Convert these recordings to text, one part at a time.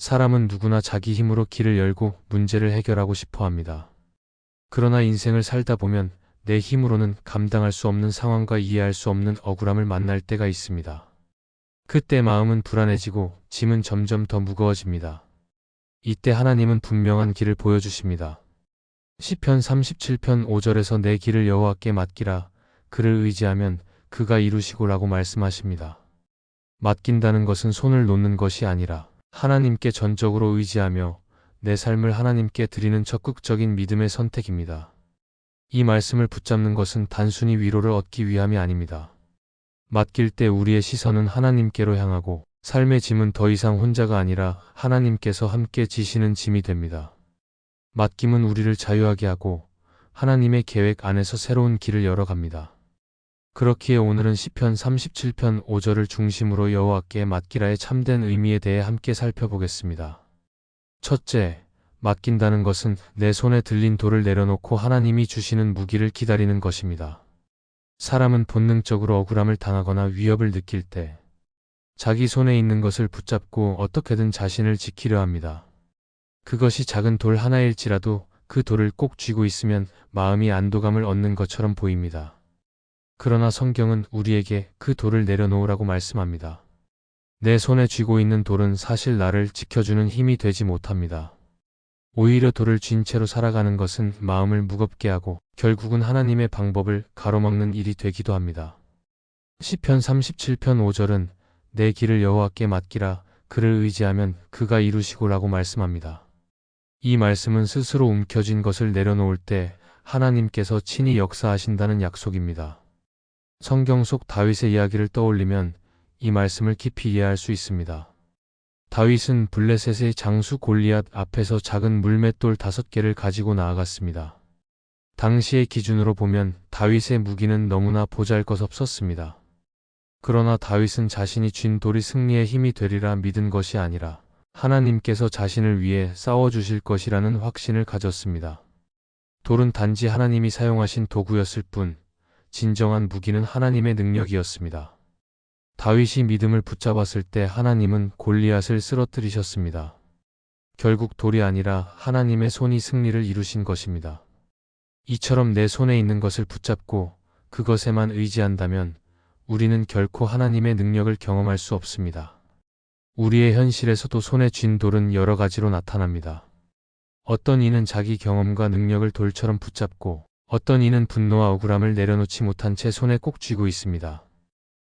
사람은 누구나 자기 힘으로 길을 열고 문제를 해결하고 싶어 합니다. 그러나 인생을 살다 보면 내 힘으로는 감당할 수 없는 상황과 이해할 수 없는 억울함을 만날 때가 있습니다. 그때 마음은 불안해지고 짐은 점점 더 무거워집니다. 이때 하나님은 분명한 길을 보여주십니다. 시편 37편 5절에서 내 길을 여호와께 맡기라. 그를 의지하면 그가 이루시고라고 말씀하십니다. 맡긴다는 것은 손을 놓는 것이 아니라 하나님께 전적으로 의지하며 내 삶을 하나님께 드리는 적극적인 믿음의 선택입니다. 이 말씀을 붙잡는 것은 단순히 위로를 얻기 위함이 아닙니다. 맡길 때 우리의 시선은 하나님께로 향하고 삶의 짐은 더 이상 혼자가 아니라 하나님께서 함께 지시는 짐이 됩니다. 맡김은 우리를 자유하게 하고 하나님의 계획 안에서 새로운 길을 열어갑니다. 그렇기에 오늘은 시편 37편 5절을 중심으로 여호와께 맡기라의 참된 의미에 대해 함께 살펴보겠습니다. 첫째, 맡긴다는 것은 내 손에 들린 돌을 내려놓고 하나님이 주시는 무기를 기다리는 것입니다. 사람은 본능적으로 억울함을 당하거나 위협을 느낄 때 자기 손에 있는 것을 붙잡고 어떻게든 자신을 지키려 합니다. 그것이 작은 돌 하나일지라도 그 돌을 꼭 쥐고 있으면 마음이 안도감을 얻는 것처럼 보입니다. 그러나 성경은 우리에게 그 돌을 내려놓으라고 말씀합니다. 내 손에 쥐고 있는 돌은 사실 나를 지켜주는 힘이 되지 못합니다. 오히려 돌을 쥔 채로 살아가는 것은 마음을 무겁게 하고 결국은 하나님의 방법을 가로막는 일이 되기도 합니다. 시편 37편 5절은 내 길을 여호와께 맡기라. 그를 의지하면 그가 이루시고라고 말씀합니다. 이 말씀은 스스로 움켜쥔 것을 내려놓을 때 하나님께서 친히 역사하신다는 약속입니다. 성경 속 다윗의 이야기를 떠올리면 이 말씀을 깊이 이해할 수 있습니다. 다윗은 블레셋의 장수 골리앗 앞에서 작은 물맷돌 5개를 가지고 나아갔습니다. 당시의 기준으로 보면 다윗의 무기는 너무나 보잘것없었습니다. 그러나 다윗은 자신이 쥔 돌이 승리의 힘이 되리라 믿은 것이 아니라 하나님께서 자신을 위해 싸워주실 것이라는 확신을 가졌습니다. 돌은 단지 하나님이 사용하신 도구였을 뿐 진정한 무기는 하나님의 능력이었습니다. 다윗이 믿음을 붙잡았을 때 하나님은 골리앗을 쓰러뜨리셨습니다. 결국 돌이 아니라 하나님의 손이 승리를 이루신 것입니다. 이처럼 내 손에 있는 것을 붙잡고 그것에만 의지한다면 우리는 결코 하나님의 능력을 경험할 수 없습니다. 우리의 현실에서도 손에 쥔 돌은 여러 가지로 나타납니다. 어떤 이는 자기 경험과 능력을 돌처럼 붙잡고 어떤 이는 분노와 억울함을 내려놓지 못한 채 손에 꼭 쥐고 있습니다.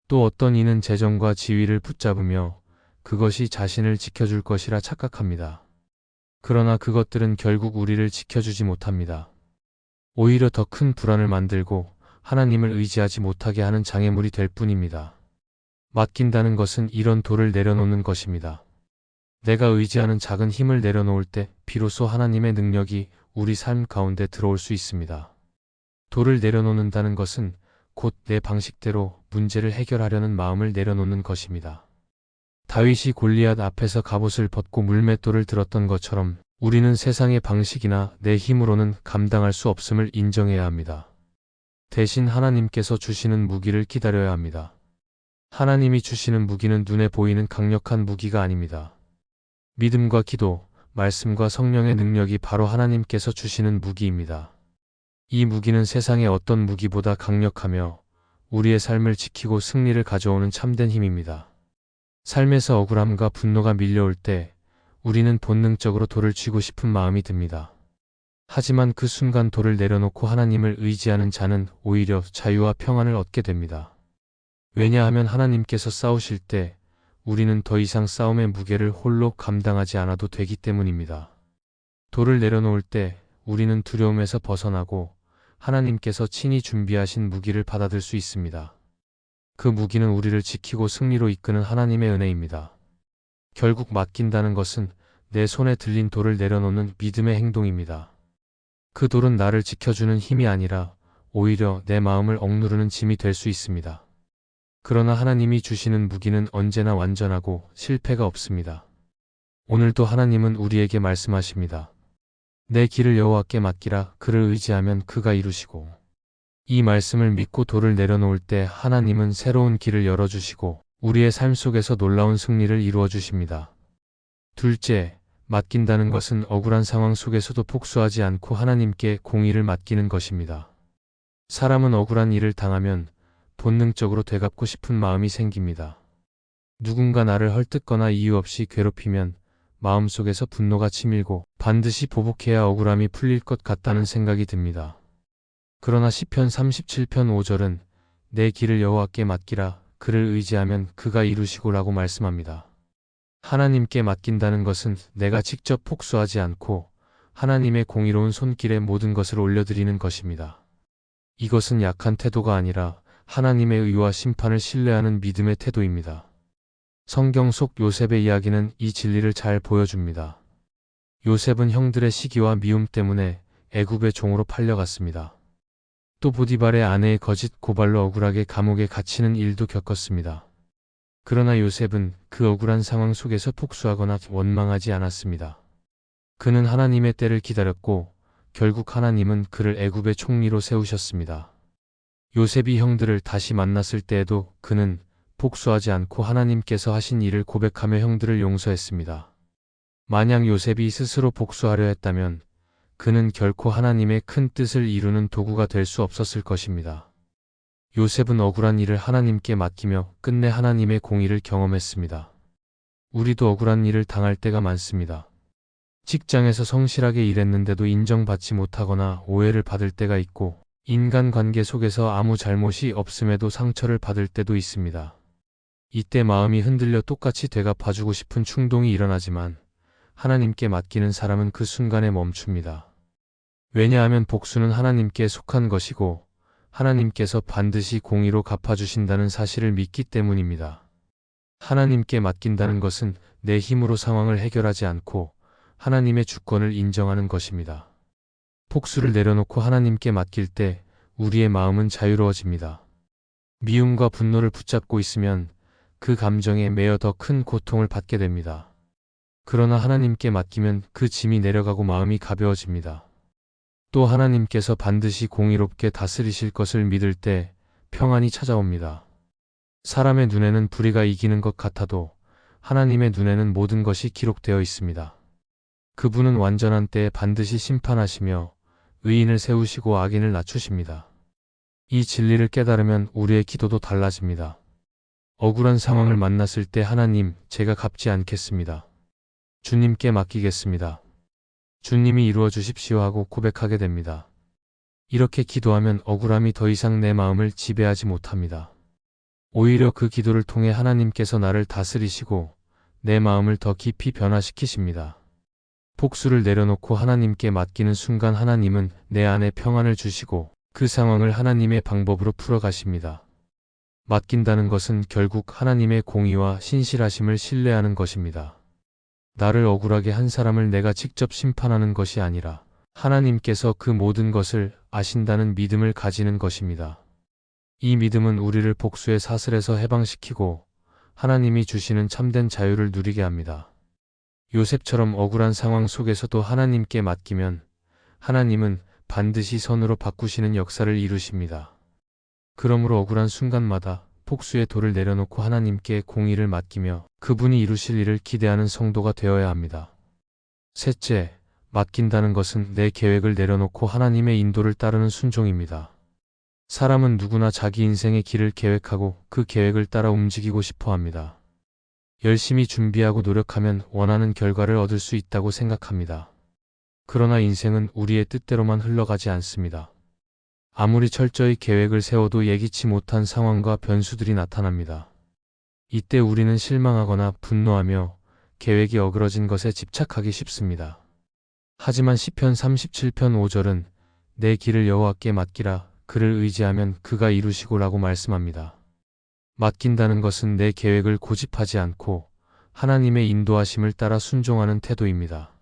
또 어떤 이는 재정과 지위를 붙잡으며 그것이 자신을 지켜줄 것이라 착각합니다. 그러나 그것들은 결국 우리를 지켜주지 못합니다. 오히려 더 큰 불안을 만들고 하나님을 의지하지 못하게 하는 장애물이 될 뿐입니다. 맡긴다는 것은 이런 돌을 내려놓는 것입니다. 내가 의지하는 작은 힘을 내려놓을 때 비로소 하나님의 능력이 우리 삶 가운데 들어올 수 있습니다. 돌을 내려놓는다는 것은 곧 내 방식대로 문제를 해결하려는 마음을 내려놓는 것입니다. 다윗이 골리앗 앞에서 갑옷을 벗고 물맷돌을 들었던 것처럼 우리는 세상의 방식이나 내 힘으로는 감당할 수 없음을 인정해야 합니다. 대신 하나님께서 주시는 무기를 기다려야 합니다. 하나님이 주시는 무기는 눈에 보이는 강력한 무기가 아닙니다. 믿음과 기도, 말씀과 성령의 능력이 바로 하나님께서 주시는 무기입니다. 이 무기는 세상의 어떤 무기보다 강력하며 우리의 삶을 지키고 승리를 가져오는 참된 힘입니다. 삶에서 억울함과 분노가 밀려올 때 우리는 본능적으로 돌을 쥐고 싶은 마음이 듭니다. 하지만 그 순간 돌을 내려놓고 하나님을 의지하는 자는 오히려 자유와 평안을 얻게 됩니다. 왜냐하면 하나님께서 싸우실 때 우리는 더 이상 싸움의 무게를 홀로 감당하지 않아도 되기 때문입니다. 돌을 내려놓을 때 우리는 두려움에서 벗어나고 하나님께서 친히 준비하신 무기를 받아들 수 있습니다. 그 무기는 우리를 지키고 승리로 이끄는 하나님의 은혜입니다. 결국 맡긴다는 것은 내 손에 들린 돌을 내려놓는 믿음의 행동입니다. 그 돌은 나를 지켜주는 힘이 아니라 오히려 내 마음을 억누르는 짐이 될 수 있습니다. 그러나 하나님이 주시는 무기는 언제나 완전하고 실패가 없습니다. 오늘도 하나님은 우리에게 말씀하십니다. 내 길을 여호와께 맡기라. 그를 의지하면 그가 이루시고. 이 말씀을 믿고 돌을 내려놓을 때 하나님은 새로운 길을 열어주시고 우리의 삶 속에서 놀라운 승리를 이루어 주십니다. 둘째, 맡긴다는 것은 억울한 상황 속에서도 복수하지 않고 하나님께 공의를 맡기는 것입니다. 사람은 억울한 일을 당하면 본능적으로 되갚고 싶은 마음이 생깁니다. 누군가 나를 헐뜯거나 이유 없이 괴롭히면 마음속에서 분노가 치밀고 반드시 보복해야 억울함이 풀릴 것 같다는 생각이 듭니다. 그러나 시편 37편 5절은 내 길을 여호와께 맡기라, 그를 의지하면 그가 이루시고라고 말씀합니다. 하나님께 맡긴다는 것은 내가 직접 복수하지 않고 하나님의 공의로운 손길에 모든 것을 올려드리는 것입니다. 이것은 약한 태도가 아니라 하나님의 의와 심판을 신뢰하는 믿음의 태도입니다. 성경 속 요셉의 이야기는 이 진리를 잘 보여줍니다. 요셉은 형들의 시기와 미움 때문에 애굽의 종으로 팔려갔습니다. 또 보디발의 아내의 거짓 고발로 억울하게 감옥에 갇히는 일도 겪었습니다. 그러나 요셉은 그 억울한 상황 속에서 복수하거나 원망하지 않았습니다. 그는 하나님의 때를 기다렸고 결국 하나님은 그를 애굽의 총리로 세우셨습니다. 요셉이 형들을 다시 만났을 때에도 그는 복수하지 않고 하나님께서 하신 일을 고백하며 형들을 용서했습니다. 만약 요셉이 스스로 복수하려 했다면 그는 결코 하나님의 큰 뜻을 이루는 도구가 될 수 없었을 것입니다. 요셉은 억울한 일을 하나님께 맡기며 끝내 하나님의 공의를 경험했습니다. 우리도 억울한 일을 당할 때가 많습니다. 직장에서 성실하게 일했는데도 인정받지 못하거나 오해를 받을 때가 있고, 인간관계 속에서 아무 잘못이 없음에도 상처를 받을 때도 있습니다. 이때 마음이 흔들려 똑같이 되갚아주고 싶은 충동이 일어나지만 하나님께 맡기는 사람은 그 순간에 멈춥니다. 왜냐하면 복수는 하나님께 속한 것이고 하나님께서 반드시 공의로 갚아주신다는 사실을 믿기 때문입니다. 하나님께 맡긴다는 것은 내 힘으로 상황을 해결하지 않고 하나님의 주권을 인정하는 것입니다. 복수를 내려놓고 하나님께 맡길 때 우리의 마음은 자유로워집니다. 미움과 분노를 붙잡고 있으면 그 감정에 매여 더 큰 고통을 받게 됩니다. 그러나 하나님께 맡기면 그 짐이 내려가고 마음이 가벼워집니다. 또 하나님께서 반드시 공의롭게 다스리실 것을 믿을 때 평안이 찾아옵니다. 사람의 눈에는 불의가 이기는 것 같아도 하나님의 눈에는 모든 것이 기록되어 있습니다. 그분은 완전한 때에 반드시 심판하시며 의인을 세우시고 악인을 낮추십니다. 이 진리를 깨달으면 우리의 기도도 달라집니다. 억울한 상황을 만났을 때 하나님, 제가 갚지 않겠습니다. 주님께 맡기겠습니다. 주님이 이루어 주십시오 하고 고백하게 됩니다. 이렇게 기도하면 억울함이 더 이상 내 마음을 지배하지 못합니다. 오히려 그 기도를 통해 하나님께서 나를 다스리시고 내 마음을 더 깊이 변화시키십니다. 복수를 내려놓고 하나님께 맡기는 순간 하나님은 내 안에 평안을 주시고 그 상황을 하나님의 방법으로 풀어가십니다. 맡긴다는 것은 결국 하나님의 공의와 신실하심을 신뢰하는 것입니다. 나를 억울하게 한 사람을 내가 직접 심판하는 것이 아니라 하나님께서 그 모든 것을 아신다는 믿음을 가지는 것입니다. 이 믿음은 우리를 복수의 사슬에서 해방시키고 하나님이 주시는 참된 자유를 누리게 합니다. 요셉처럼 억울한 상황 속에서도 하나님께 맡기면 하나님은 반드시 선으로 바꾸시는 역사를 이루십니다. 그러므로 억울한 순간마다 복수의 돌을 내려놓고 하나님께 공의를 맡기며 그분이 이루실 일을 기대하는 성도가 되어야 합니다. 셋째, 맡긴다는 것은 내 계획을 내려놓고 하나님의 인도를 따르는 순종입니다. 사람은 누구나 자기 인생의 길을 계획하고 그 계획을 따라 움직이고 싶어 합니다. 열심히 준비하고 노력하면 원하는 결과를 얻을 수 있다고 생각합니다. 그러나 인생은 우리의 뜻대로만 흘러가지 않습니다. 아무리 철저히 계획을 세워도 예기치 못한 상황과 변수들이 나타납니다. 이때 우리는 실망하거나 분노하며 계획이 어그러진 것에 집착하기 쉽습니다. 하지만 시편 37편 5절은 내 길을 여호와께 맡기라, 그를 의지하면 그가 이루시고라고 말씀합니다. 맡긴다는 것은 내 계획을 고집하지 않고 하나님의 인도하심을 따라 순종하는 태도입니다.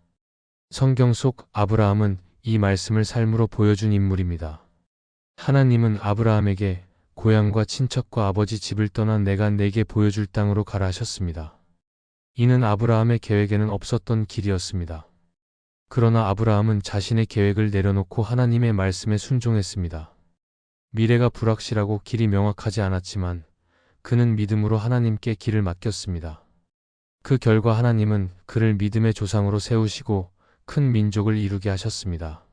성경 속 아브라함은 이 말씀을 삶으로 보여준 인물입니다. 하나님은 아브라함에게 고향과 친척과 아버지 집을 떠나 내가 네게 보여줄 땅으로 가라 하셨습니다. 이는 아브라함의 계획에는 없었던 길이었습니다. 그러나 아브라함은 자신의 계획을 내려놓고 하나님의 말씀에 순종했습니다. 미래가 불확실하고 길이 명확하지 않았지만 그는 믿음으로 하나님께 길을 맡겼습니다. 그 결과 하나님은 그를 믿음의 조상으로 세우시고 큰 민족을 이루게 하셨습니다.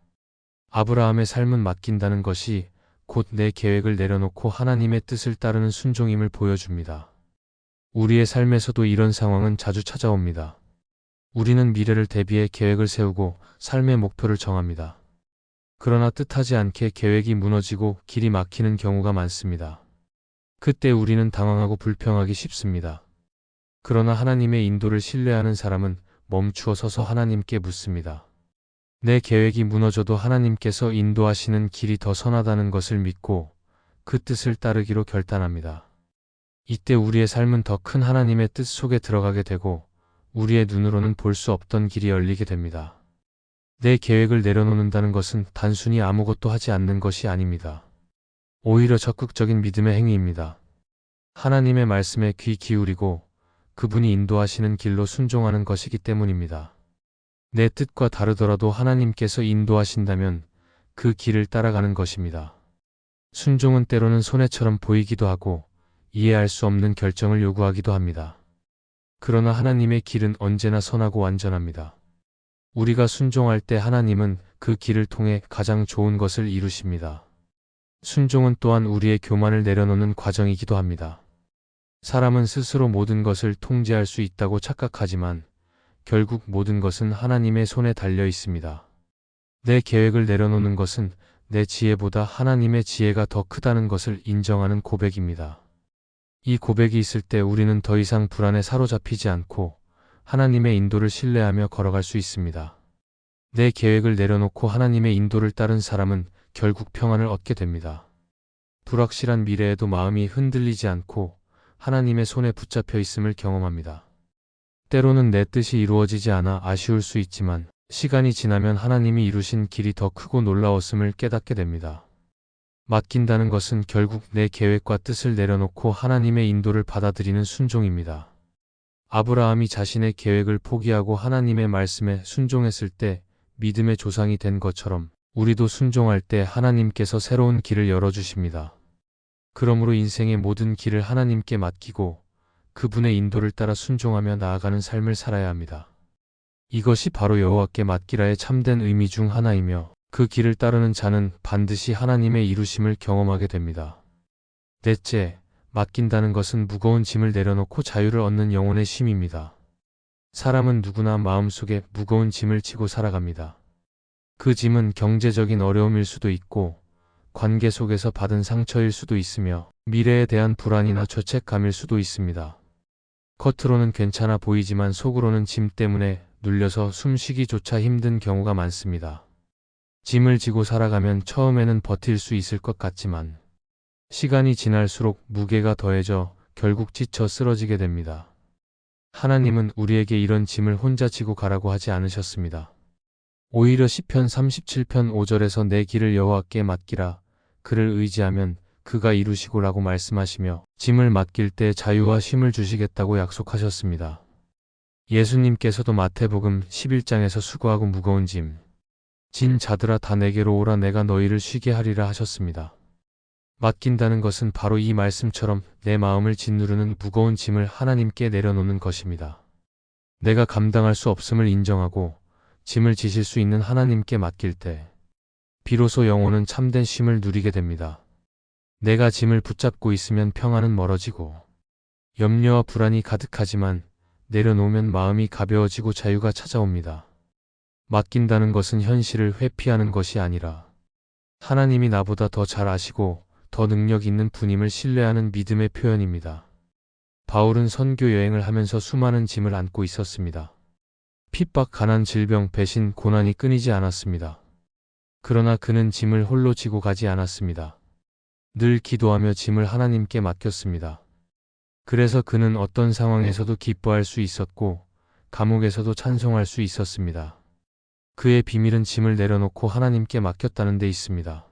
아브라함의 삶은 맡긴다는 것이 곧 내 계획을 내려놓고 하나님의 뜻을 따르는 순종임을 보여줍니다. 우리의 삶에서도 이런 상황은 자주 찾아옵니다. 우리는 미래를 대비해 계획을 세우고 삶의 목표를 정합니다. 그러나 뜻하지 않게 계획이 무너지고 길이 막히는 경우가 많습니다. 그때 우리는 당황하고 불평하기 쉽습니다. 그러나 하나님의 인도를 신뢰하는 사람은 멈추어 서서 하나님께 묻습니다. 내 계획이 무너져도 하나님께서 인도하시는 길이 더 선하다는 것을 믿고 그 뜻을 따르기로 결단합니다. 이때 우리의 삶은 더 큰 하나님의 뜻 속에 들어가게 되고 우리의 눈으로는 볼 수 없던 길이 열리게 됩니다. 내 계획을 내려놓는다는 것은 단순히 아무것도 하지 않는 것이 아닙니다. 오히려 적극적인 믿음의 행위입니다. 하나님의 말씀에 귀 기울이고 그분이 인도하시는 길로 순종하는 것이기 때문입니다. 내 뜻과 다르더라도 하나님께서 인도하신다면 그 길을 따라가는 것입니다. 순종은 때로는 손해처럼 보이기도 하고 이해할 수 없는 결정을 요구하기도 합니다. 그러나 하나님의 길은 언제나 선하고 완전합니다. 우리가 순종할 때 하나님은 그 길을 통해 가장 좋은 것을 이루십니다. 순종은 또한 우리의 교만을 내려놓는 과정이기도 합니다. 사람은 스스로 모든 것을 통제할 수 있다고 착각하지만 결국 모든 것은 하나님의 손에 달려 있습니다. 내 계획을 내려놓는 것은 내 지혜보다 하나님의 지혜가 더 크다는 것을 인정하는 고백입니다. 이 고백이 있을 때 우리는 더 이상 불안에 사로잡히지 않고 하나님의 인도를 신뢰하며 걸어갈 수 있습니다. 내 계획을 내려놓고 하나님의 인도를 따른 사람은 결국 평안을 얻게 됩니다. 불확실한 미래에도 마음이 흔들리지 않고 하나님의 손에 붙잡혀 있음을 경험합니다. 때로는 내 뜻이 이루어지지 않아 아쉬울 수 있지만 시간이 지나면 하나님이 이루신 길이 더 크고 놀라웠음을 깨닫게 됩니다. 맡긴다는 것은 결국 내 계획과 뜻을 내려놓고 하나님의 인도를 받아들이는 순종입니다. 아브라함이 자신의 계획을 포기하고 하나님의 말씀에 순종했을 때 믿음의 조상이 된 것처럼 우리도 순종할 때 하나님께서 새로운 길을 열어주십니다. 그러므로 인생의 모든 길을 하나님께 맡기고 그분의 인도를 따라 순종하며 나아가는 삶을 살아야 합니다. 이것이 바로 여호와께 맡기라의 참된 의미 중 하나이며 그 길을 따르는 자는 반드시 하나님의 이루심을 경험하게 됩니다. 넷째, 맡긴다는 것은 무거운 짐을 내려놓고 자유를 얻는 영혼의 쉼입니다. 사람은 누구나 마음속에 무거운 짐을 지고 살아갑니다. 그 짐은 경제적인 어려움일 수도 있고 관계 속에서 받은 상처일 수도 있으며 미래에 대한 불안이나 죄책감일 수도 있습니다. 겉으로는 괜찮아 보이지만 속으로는 짐 때문에 눌려서 숨쉬기조차 힘든 경우가 많습니다. 짐을 지고 살아가면 처음에는 버틸 수 있을 것 같지만 시간이 지날수록 무게가 더해져 결국 지쳐 쓰러지게 됩니다. 하나님은 우리에게 이런 짐을 혼자 지고 가라고 하지 않으셨습니다. 오히려 시편 37편 5절에서 내 길을 여호와께 맡기라. 그를 의지하면 그가 이루시고라고 말씀하시며 짐을 맡길 때 자유와 쉼을 주시겠다고 약속하셨습니다. 예수님께서도 마태복음 11장에서 수고하고 무거운 짐 진 자들아 다 내게로 오라 내가 너희를 쉬게 하리라 하셨습니다. 맡긴다는 것은 바로 이 말씀처럼 내 마음을 짓누르는 무거운 짐을 하나님께 내려놓는 것입니다. 내가 감당할 수 없음을 인정하고 짐을 지실 수 있는 하나님께 맡길 때 비로소 영혼은 참된 쉼을 누리게 됩니다. 내가 짐을 붙잡고 있으면 평안은 멀어지고 염려와 불안이 가득하지만 내려놓으면 마음이 가벼워지고 자유가 찾아옵니다. 맡긴다는 것은 현실을 회피하는 것이 아니라 하나님이 나보다 더 잘 아시고 더 능력 있는 분임을 신뢰하는 믿음의 표현입니다. 바울은 선교 여행을 하면서 수많은 짐을 안고 있었습니다. 핍박, 가난, 질병, 배신, 고난이 끊이지 않았습니다. 그러나 그는 짐을 홀로 지고 가지 않았습니다. 늘 기도하며 짐을 하나님께 맡겼습니다. 그래서 그는 어떤 상황에서도 기뻐할 수 있었고 감옥에서도 찬송할 수 있었습니다. 그의 비밀은 짐을 내려놓고 하나님께 맡겼다는 데 있습니다.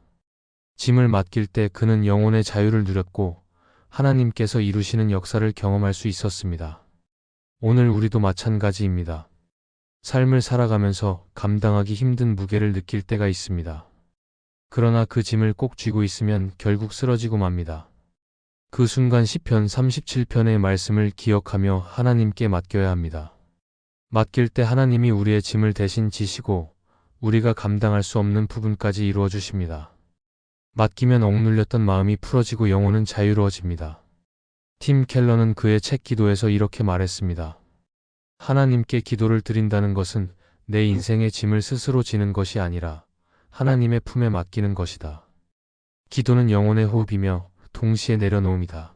짐을 맡길 때 그는 영혼의 자유를 누렸고 하나님께서 이루시는 역사를 경험할 수 있었습니다. 오늘 우리도 마찬가지입니다. 삶을 살아가면서 감당하기 힘든 무게를 느낄 때가 있습니다. 그러나 그 짐을 꼭 쥐고 있으면 결국 쓰러지고 맙니다. 그 순간 시편 37편의 말씀을 기억하며 하나님께 맡겨야 합니다. 맡길 때 하나님이 우리의 짐을 대신 지시고 우리가 감당할 수 없는 부분까지 이루어 주십니다. 맡기면 억눌렸던 마음이 풀어지고 영혼은 자유로워집니다. 팀 켈러는 그의 책 기도에서 이렇게 말했습니다. 하나님께 기도를 드린다는 것은 내 인생의 짐을 스스로 지는 것이 아니라 하나님의 품에 맡기는 것이다. 기도는 영혼의 호흡이며 동시에 내려놓음이다.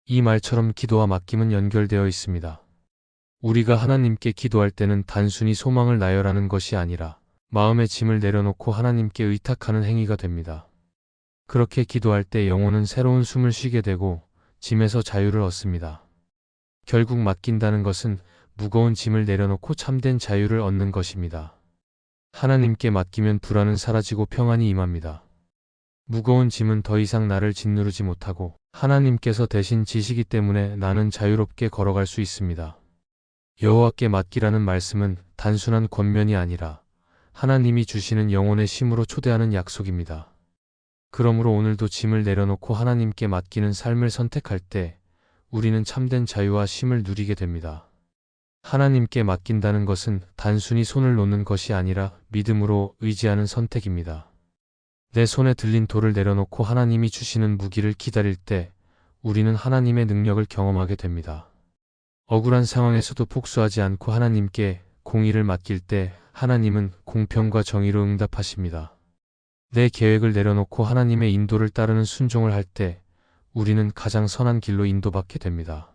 이 말처럼 기도와 맡김은 연결되어 있습니다. 우리가 하나님께 기도할 때는 단순히 소망을 나열하는 것이 아니라 마음의 짐을 내려놓고 하나님께 의탁하는 행위가 됩니다. 그렇게 기도할 때 영혼은 새로운 숨을 쉬게 되고 짐에서 자유를 얻습니다. 결국 맡긴다는 것은 무거운 짐을 내려놓고 참된 자유를 얻는 것입니다. 하나님께 맡기면 불안은 사라지고 평안이 임합니다. 무거운 짐은 더 이상 나를 짓누르지 못하고 하나님께서 대신 지시기 때문에 나는 자유롭게 걸어갈 수 있습니다. 여호와께 맡기라는 말씀은 단순한 권면이 아니라 하나님이 주시는 영혼의 쉼으로 초대하는 약속입니다. 그러므로 오늘도 짐을 내려놓고 하나님께 맡기는 삶을 선택할 때 우리는 참된 자유와 쉼을 누리게 됩니다. 하나님께 맡긴다는 것은 단순히 손을 놓는 것이 아니라 믿음으로 의지하는 선택입니다. 내 손에 들린 돌을 내려놓고 하나님이 주시는 무기를 기다릴 때 우리는 하나님의 능력을 경험하게 됩니다. 억울한 상황에서도 복수하지 않고 하나님께 공의를 맡길 때 하나님은 공평과 정의로 응답하십니다. 내 계획을 내려놓고 하나님의 인도를 따르는 순종을 할 때 우리는 가장 선한 길로 인도받게 됩니다.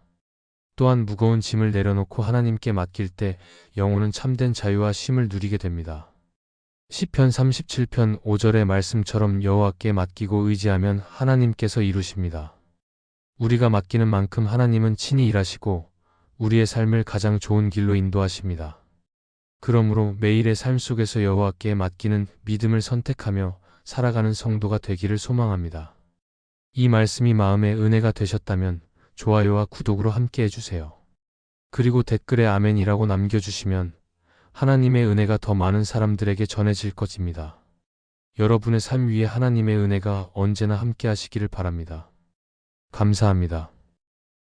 또한 무거운 짐을 내려놓고 하나님께 맡길 때 영혼은 참된 자유와 쉼을 누리게 됩니다. 시편 37편 5절의 말씀처럼 여호와께 맡기고 의지하면 하나님께서 이루십니다. 우리가 맡기는 만큼 하나님은 친히 일하시고 우리의 삶을 가장 좋은 길로 인도하십니다. 그러므로 매일의 삶 속에서 여호와께 맡기는 믿음을 선택하며 살아가는 성도가 되기를 소망합니다. 이 말씀이 마음의 은혜가 되셨다면 좋아요와 구독으로 함께 해주세요. 그리고 댓글에 아멘이라고 남겨주시면 하나님의 은혜가 더 많은 사람들에게 전해질 것입니다. 여러분의 삶 위에 하나님의 은혜가 언제나 함께 하시기를 바랍니다. 감사합니다.